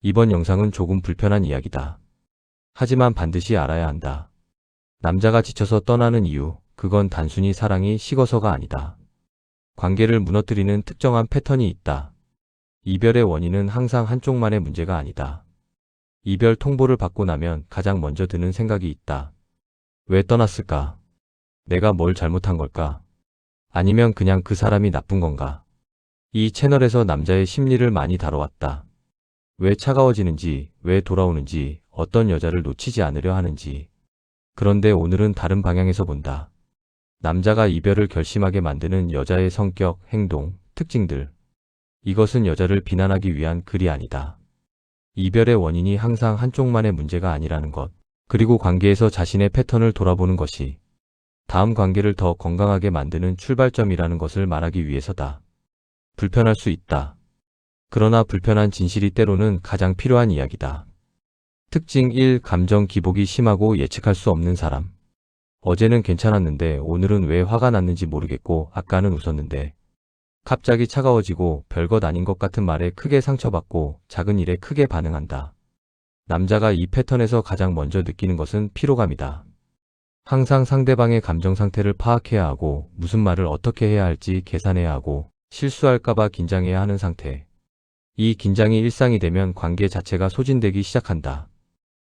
이번 영상은 조금 불편한 이야기다. 하지만 반드시 알아야 한다. 남자가 지쳐서 떠나는 이유, 그건 단순히 사랑이 식어서가 아니다. 관계를 무너뜨리는 특정한 패턴이 있다. 이별의 원인은 항상 한쪽만의 문제가 아니다. 이별 통보를 받고 나면 가장 먼저 드는 생각이 있다. 왜 떠났을까? 내가 뭘 잘못한 걸까? 아니면 그냥 그 사람이 나쁜 건가? 이 채널에서 남자의 심리를 많이 다뤄왔다. 왜 차가워지는지, 왜 돌아오는지, 어떤 여자를 놓치지 않으려 하는지. 그런데 오늘은 다른 방향에서 본다. 남자가 이별을 결심하게 만드는 여자의 성격, 행동, 특징들. 이것은 여자를 비난하기 위한 글이 아니다. 이별의 원인이 항상 한쪽만의 문제가 아니라는 것. 그리고 관계에서 자신의 패턴을 돌아보는 것이 다음 관계를 더 건강하게 만드는 출발점이라는 것을 말하기 위해서다. 불편할 수 있다. 그러나 불편한 진실이 때로는 가장 필요한 이야기다. 특징 1. 감정 기복이 심하고 예측할 수 없는 사람. 어제는 괜찮았는데 오늘은 왜 화가 났는지 모르겠고 아까는 웃었는데 갑자기 차가워지고 별것 아닌 것 같은 말에 크게 상처받고 작은 일에 크게 반응한다. 남자가 이 패턴에서 가장 먼저 느끼는 것은 피로감이다. 항상 상대방의 감정 상태를 파악해야 하고 무슨 말을 어떻게 해야 할지 계산해야 하고 실수할까봐 긴장해야 하는 상태. 이 긴장이 일상이 되면 관계 자체가 소진되기 시작한다.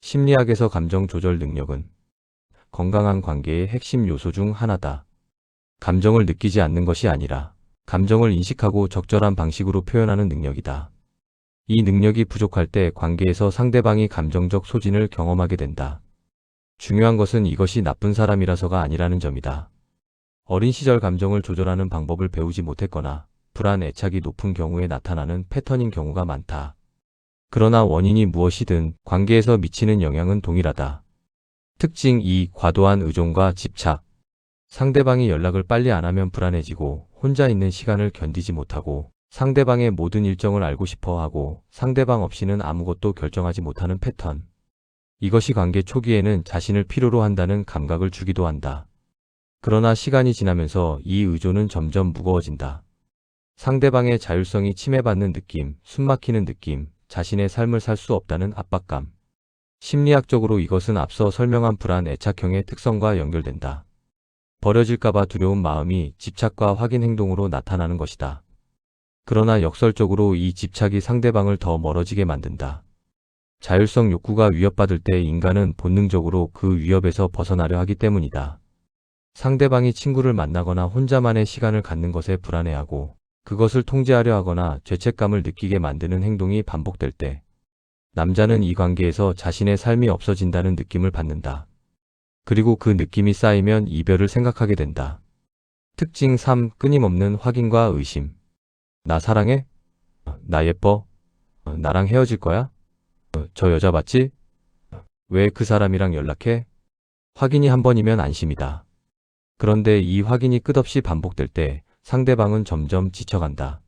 심리학에서 감정 조절 능력은 건강한 관계의 핵심 요소 중 하나다. 감정을 느끼지 않는 것이 아니라 감정을 인식하고 적절한 방식으로 표현하는 능력이다. 이 능력이 부족할 때 관계에서 상대방이 감정적 소진을 경험하게 된다. 중요한 것은 이것이 나쁜 사람이라서가 아니라는 점이다. 어린 시절 감정을 조절하는 방법을 배우지 못했거나 불안, 애착이 높은 경우에 나타나는 패턴인 경우가 많다. 그러나 원인이 무엇이든 관계에서 미치는 영향은 동일하다. 특징 2. 과도한 의존과 집착. 상대방이 연락을 빨리 안 하면 불안해지고 혼자 있는 시간을 견디지 못하고 상대방의 모든 일정을 알고 싶어 하고 상대방 없이는 아무것도 결정하지 못하는 패턴. 이것이 관계 초기에는 자신을 필요로 한다는 감각을 주기도 한다. 그러나 시간이 지나면서 이 의존은 점점 무거워진다. 상대방의 자율성이 침해받는 느낌, 숨막히는 느낌, 자신의 삶을 살 수 없다는 압박감. 심리학적으로 이것은 앞서 설명한 불안, 애착형의 특성과 연결된다. 버려질까봐 두려운 마음이 집착과 확인 행동으로 나타나는 것이다. 그러나 역설적으로 이 집착이 상대방을 더 멀어지게 만든다. 자율성 욕구가 위협받을 때 인간은 본능적으로 그 위협에서 벗어나려 하기 때문이다. 상대방이 친구를 만나거나 혼자만의 시간을 갖는 것에 불안해하고 그것을 통제하려 하거나 죄책감을 느끼게 만드는 행동이 반복될 때 남자는 이 관계에서 자신의 삶이 없어진다는 느낌을 받는다. 그리고 그 느낌이 쌓이면 이별을 생각하게 된다. 특징 3. 끊임없는 확인과 의심. 나 사랑해? 나 예뻐? 나랑 헤어질 거야? 저 여자 맞지? 왜 그 사람이랑 연락해? 확인이 한 번이면 안심이다. 그런데 이 확인이 끝없이 반복될 때 상대방은 점점 지쳐간다.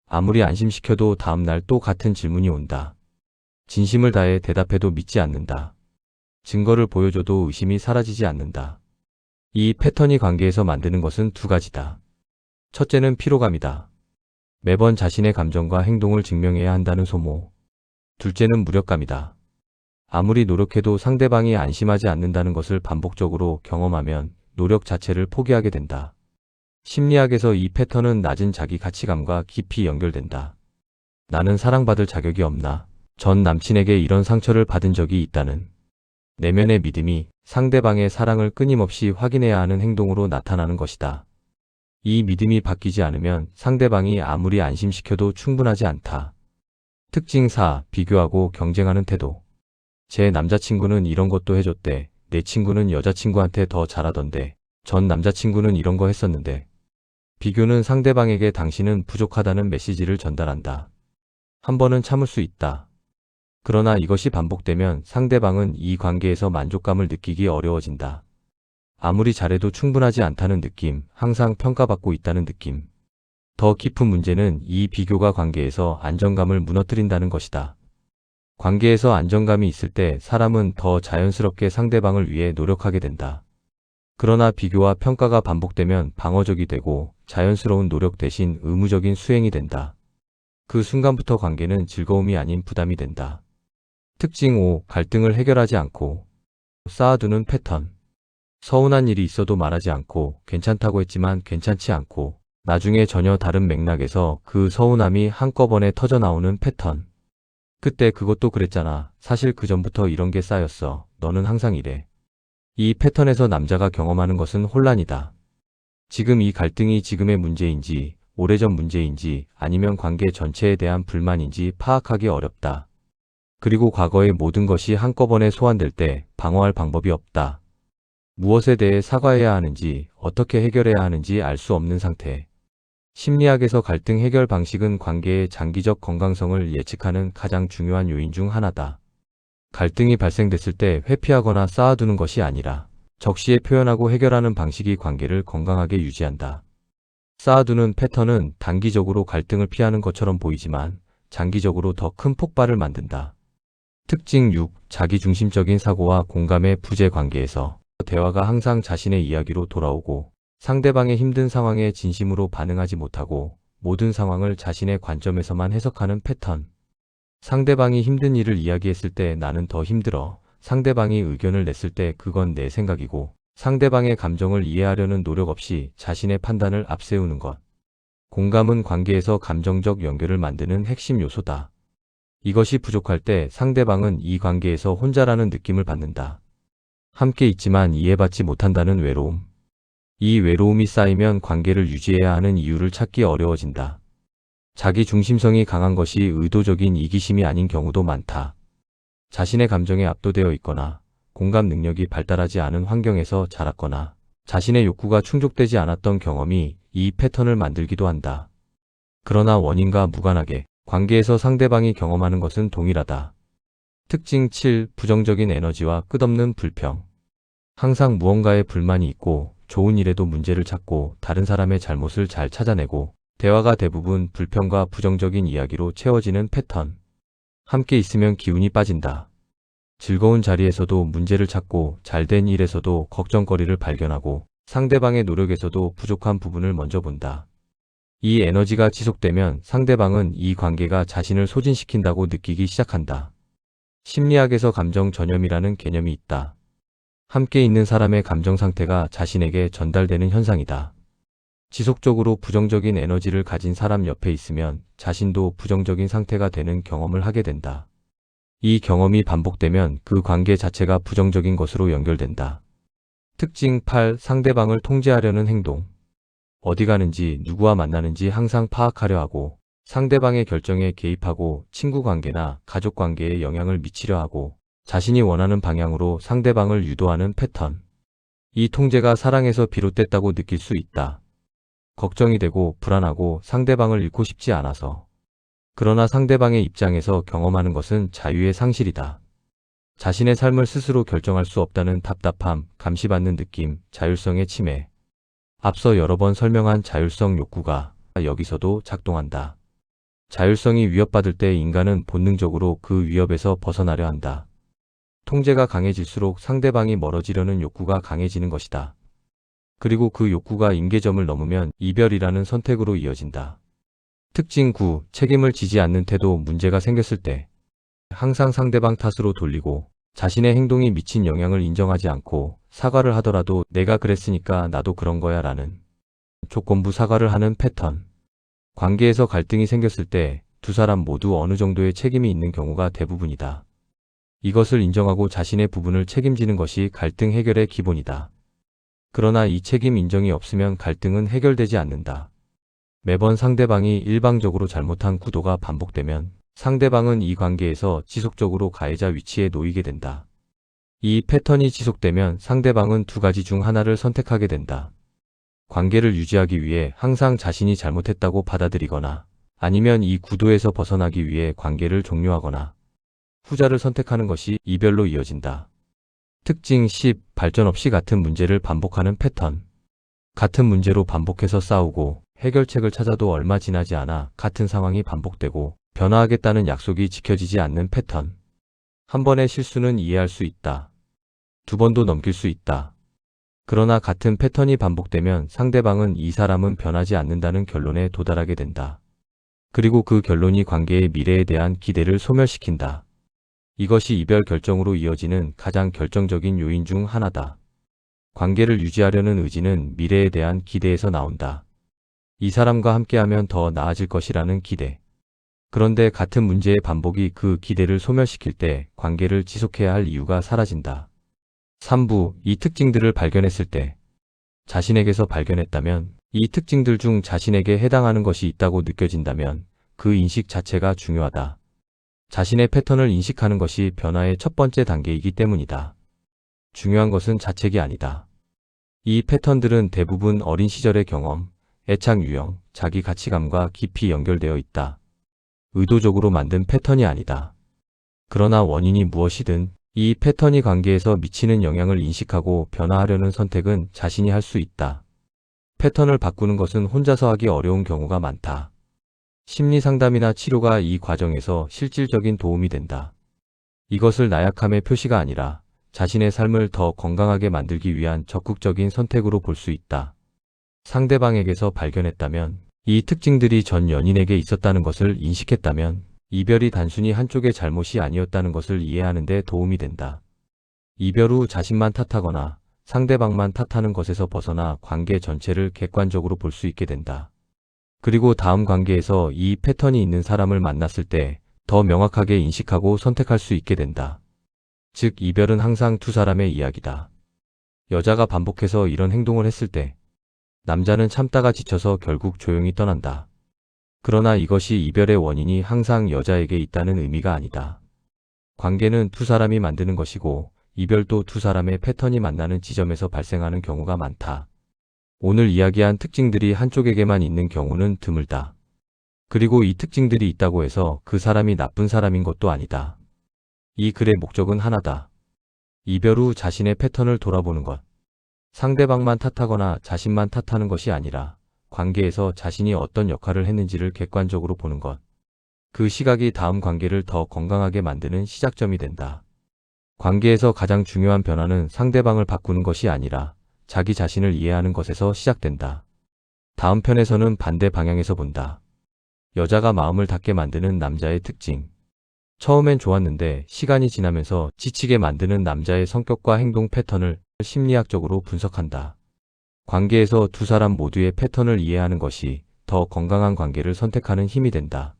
아무리 안심시켜도 다음날 또 같은 질문이 온다. 진심을 다해 대답해도 믿지 않는다. 증거를 보여줘도 의심이 사라지지 않는다. 이 패턴이 관계에서 만드는 것은 두 가지다. 첫째는 피로감이다. 매번 자신의 감정과 행동을 증명해야 한다는 소모. 둘째는 무력감이다. 아무리 노력해도 상대방이 안심하지 않는다는 것을 반복적으로 경험하면 노력 자체를 포기하게 된다. 심리학에서 이 패턴은 낮은 자기 가치감과 깊이 연결된다. 나는 사랑받을 자격이 없나? 전 남친에게 이런 상처를 받은 적이 있다는 내면의 믿음이 상대방의 사랑을 끊임없이 확인해야 하는 행동으로 나타나는 것이다. 이 믿음이 바뀌지 않으면 상대방이 아무리 안심시켜도 충분하지 않다. 특징 4. 비교하고 경쟁하는 태도. 제 남자친구는 이런 것도 해줬대. 내 친구는 여자친구한테 더 잘하던데. 전 남자친구는 이런 거 했었는데. 비교는 상대방에게 당신은 부족하다는 메시지를 전달한다. 한 번은 참을 수 있다. 그러나 이것이 반복되면 상대방은 이 관계에서 만족감을 느끼기 어려워진다. 아무리 잘해도 충분하지 않다는 느낌, 항상 평가받고 있다는 느낌. 더 깊은 문제는 이 비교가 관계에서 안정감을 무너뜨린다는 것이다. 관계에서 안정감이 있을 때 사람은 더 자연스럽게 상대방을 위해 노력하게 된다. 그러나 비교와 평가가 반복되면 방어적이 되고 자연스러운 노력 대신 의무적인 수행이 된다. 그 순간부터 관계는 즐거움이 아닌 부담이 된다. 특징 5. 갈등을 해결하지 않고 쌓아두는 패턴. 서운한 일이 있어도 말하지 않고 괜찮다고 했지만 괜찮지 않고 나중에 전혀 다른 맥락에서 그 서운함이 한꺼번에 터져 나오는 패턴. 그때 그것도 그랬잖아. 사실 그 전부터 이런 게 쌓였어. 너는 항상 이래. 이 패턴에서 남자가 경험하는 것은 혼란이다. 지금 이 갈등이 지금의 문제인지 오래전 문제인지 아니면 관계 전체에 대한 불만인지 파악하기 어렵다. 그리고 과거의 모든 것이 한꺼번에 소환될 때 방어할 방법이 없다. 무엇에 대해 사과해야 하는지 어떻게 해결해야 하는지 알 수 없는 상태. 심리학에서 갈등 해결 방식은 관계의 장기적 건강성을 예측하는 가장 중요한 요인 중 하나다. 갈등이 발생됐을 때 회피하거나 쌓아두는 것이 아니라 적시에 표현하고 해결하는 방식이 관계를 건강하게 유지한다. 쌓아두는 패턴은 단기적으로 갈등을 피하는 것처럼 보이지만 장기적으로 더 큰 폭발을 만든다. 특징 6. 자기중심적인 사고와 공감의 부재. 관계에서 대화가 항상 자신의 이야기로 돌아오고 상대방의 힘든 상황에 진심으로 반응하지 못하고 모든 상황을 자신의 관점에서만 해석하는 패턴. 상대방이 힘든 일을 이야기했을 때 나는 더 힘들어. 상대방이 의견을 냈을 때 그건 내 생각이고 상대방의 감정을 이해하려는 노력 없이 자신의 판단을 앞세우는 것. 공감은 관계에서 감정적 연결을 만드는 핵심 요소다. 이것이 부족할 때 상대방은 이 관계에서 혼자라는 느낌을 받는다. 함께 있지만 이해받지 못한다는 외로움. 이 외로움이 쌓이면 관계를 유지해야 하는 이유를 찾기 어려워진다. 자기 중심성이 강한 것이 의도적인 이기심이 아닌 경우도 많다. 자신의 감정에 압도되어 있거나 공감 능력이 발달하지 않은 환경에서 자랐거나 자신의 욕구가 충족되지 않았던 경험이 이 패턴을 만들기도 한다. 그러나 원인과 무관하게 관계에서 상대방이 경험하는 것은 동일하다. 특징 7. 부정적인 에너지와 끝없는 불평. 항상 무언가에 불만이 있고 좋은 일에도 문제를 찾고 다른 사람의 잘못을 잘 찾아내고 대화가 대부분 불평과 부정적인 이야기로 채워지는 패턴. 함께 있으면 기운이 빠진다. 즐거운 자리에서도 문제를 찾고 잘된 일에서도 걱정거리를 발견하고 상대방의 노력에서도 부족한 부분을 먼저 본다. 이 에너지가 지속되면 상대방은 이 관계가 자신을 소진시킨다고 느끼기 시작한다. 심리학에서 감정 전염이라는 개념이 있다. 함께 있는 사람의 감정 상태가 자신에게 전달되는 현상이다. 지속적으로 부정적인 에너지를 가진 사람 옆에 있으면 자신도 부정적인 상태가 되는 경험을 하게 된다. 이 경험이 반복되면 그 관계 자체가 부정적인 것으로 연결된다. 특징 8. 상대방을 통제하려는 행동. 어디 가는지 누구와 만나는지 항상 파악하려 하고 상대방의 결정에 개입하고 친구 관계나 가족 관계에 영향을 미치려 하고 자신이 원하는 방향으로 상대방을 유도하는 패턴. 이 통제가 사랑에서 비롯됐다고 느낄 수 있다. 걱정이 되고 불안하고 상대방을 잃고 싶지 않아서. 그러나 상대방의 입장에서 경험하는 것은 자유의 상실이다. 자신의 삶을 스스로 결정할 수 없다는 답답함, 감시받는 느낌, 자율성의 침해. 앞서 여러 번 설명한 자율성 욕구가 여기서도 작동한다. 자율성이 위협받을 때 인간은 본능적으로 그 위협에서 벗어나려 한다. 통제가 강해질수록 상대방이 멀어지려는 욕구가 강해지는 것이다. 그리고 그 욕구가 임계점을 넘으면 이별이라는 선택으로 이어진다. 특징 9. 책임을 지지 않는 태도. 문제가 생겼을 때 항상 상대방 탓으로 돌리고 자신의 행동이 미친 영향을 인정하지 않고 사과를 하더라도 내가 그랬으니까 나도 그런 거야 라는 조건부 사과를 하는 패턴. 관계에서 갈등이 생겼을 때 두 사람 모두 어느 정도의 책임이 있는 경우가 대부분이다. 이것을 인정하고 자신의 부분을 책임지는 것이 갈등 해결의 기본이다. 그러나 이 책임 인정이 없으면 갈등은 해결되지 않는다. 매번 상대방이 일방적으로 잘못한 구도가 반복되면 상대방은 이 관계에서 지속적으로 가해자 위치에 놓이게 된다. 이 패턴이 지속되면 상대방은 두 가지 중 하나를 선택하게 된다. 관계를 유지하기 위해 항상 자신이 잘못했다고 받아들이거나 아니면 이 구도에서 벗어나기 위해 관계를 종료하거나 후자를 선택하는 것이 이별로 이어진다. 특징 10. 발전 없이 같은 문제를 반복하는 패턴. 같은 문제로 반복해서 싸우고 해결책을 찾아도 얼마 지나지 않아 같은 상황이 반복되고 변화하겠다는 약속이 지켜지지 않는 패턴. 한 번의 실수는 이해할 수 있다. 두 번도 넘길 수 있다. 그러나 같은 패턴이 반복되면 상대방은 이 사람은 변하지 않는다는 결론에 도달하게 된다. 그리고 그 결론이 관계의 미래에 대한 기대를 소멸시킨다. 이것이 이별 결정으로 이어지는 가장 결정적인 요인 중 하나다. 관계를 유지하려는 의지는 미래에 대한 기대에서 나온다. 이 사람과 함께하면 더 나아질 것이라는 기대. 그런데 같은 문제의 반복이 그 기대를 소멸시킬 때 관계를 지속해야 할 이유가 사라진다. 3부, 이 특징들을 발견했을 때 자신에게서 발견했다면, 이 특징들 중 자신에게 해당하는 것이 있다고 느껴진다면 그 인식 자체가 중요하다. 자신의 패턴을 인식하는 것이 변화의 첫 번째 단계이기 때문이다. 중요한 것은 자책이 아니다. 이 패턴들은 대부분 어린 시절의 경험, 애착 유형, 자기 가치감과 깊이 연결되어 있다. 의도적으로 만든 패턴이 아니다. 그러나 원인이 무엇이든 이 패턴이 관계에서 미치는 영향을 인식하고 변화하려는 선택은 자신이 할 수 있다. 패턴을 바꾸는 것은 혼자서 하기 어려운 경우가 많다. 심리 상담이나 치료가 이 과정에서 실질적인 도움이 된다. 이것을 나약함의 표시가 아니라 자신의 삶을 더 건강하게 만들기 위한 적극적인 선택으로 볼 수 있다. 상대방에게서 발견했다면, 이 특징들이 전 연인에게 있었다는 것을 인식했다면, 이별이 단순히 한쪽의 잘못이 아니었다는 것을 이해하는 데 도움이 된다. 이별 후 자신만 탓하거나 상대방만 탓하는 것에서 벗어나 관계 전체를 객관적으로 볼 수 있게 된다. 그리고 다음 관계에서 이 패턴이 있는 사람을 만났을 때 더 명확하게 인식하고 선택할 수 있게 된다. 즉, 이별은 항상 두 사람의 이야기다. 여자가 반복해서 이런 행동을 했을 때 남자는 참다가 지쳐서 결국 조용히 떠난다. 그러나 이것이 이별의 원인이 항상 여자에게 있다는 의미가 아니다. 관계는 두 사람이 만드는 것이고 이별도 두 사람의 패턴이 만나는 지점에서 발생하는 경우가 많다. 오늘 이야기한 특징들이 한쪽에게만 있는 경우는 드물다. 그리고 이 특징들이 있다고 해서 그 사람이 나쁜 사람인 것도 아니다. 이 글의 목적은 하나다. 이별 후 자신의 패턴을 돌아보는 것. 상대방만 탓하거나 자신만 탓하는 것이 아니라 관계에서 자신이 어떤 역할을 했는지를 객관적으로 보는 것. 그 시각이 다음 관계를 더 건강하게 만드는 시작점이 된다. 관계에서 가장 중요한 변화는 상대방을 바꾸는 것이 아니라 자기 자신을 이해하는 것에서 시작된다. 다음 편에서는 반대 방향에서 본다. 여자가 마음을 닫게 만드는 남자의 특징. 처음엔 좋았는데 시간이 지나면서 지치게 만드는 남자의 성격과 행동 패턴을 심리학적으로 분석한다. 관계에서 두 사람 모두의 패턴을 이해하는 것이 더 건강한 관계를 선택하는 힘이 된다.